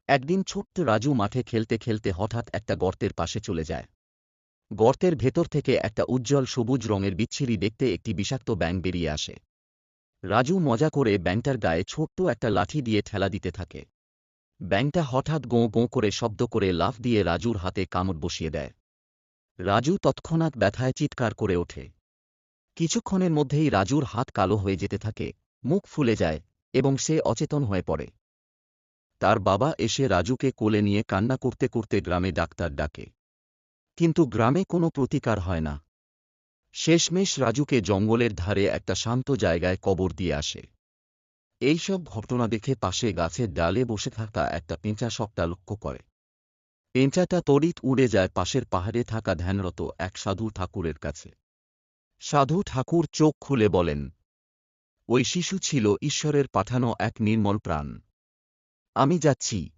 একদিন ছোট্ট রাজু মাঠে খেলতে খেলতে হঠাৎ একটা গর্তের পাশে চলে যায়। গর্তের ভেতর থেকে একটা উজ্জ্বল সবুজ রঙের বিচ্ছিরি দেখতে একটি বিষাক্ত ব্যাঙ বেরিয়ে আসে। রাজু মজা করে ব্যাঙটার গায়ে ছোট্ট একটা লাঠি দিয়ে ঠেলা দিতে থাকে। ব্যাঙটা হঠাৎ গোঁ গোঁ করে শব্দ করে লাফ দিয়ে রাজুর হাতে কামড় বসিয়ে দেয়। রাজু তৎক্ষণাৎ ব্যথায় চিৎকার করে ওঠে। কিছুক্ষণের মধ্যেই রাজুর হাত কালো হয়ে যেতে থাকে, মুখ ফুলে যায় এবং সে অচেতন হয়ে পড়ে। তার বাবা এসে রাজুকে কোলে নিয়ে কান্না করতে করতে গ্রামে ডাক্তার ডাকে। কিন্তু গ্রামে কোনো প্রতিকার হয় না। শেষমেশ রাজুকে জঙ্গলের ধারে একটা শান্ত জায়গায় কবর দিয়ে আসে। এইসব ঘটনা দেখে পাশে গাছের ডালে বসে থাকা একটা পেঁচা সবটা লক্ষ্য করে। পেঁচাটা তড়িৎ উড়ে যায় পাশের পাহাড়ে থাকা ধ্যানরত এক সাধু ঠাকুরের কাছে। সাধু ঠাকুর চোখ খুলে বলেন, ওই শিশু ছিল ঈশ্বরের পাঠানো এক নির্মল প্রাণ। আমি যাচ্ছি,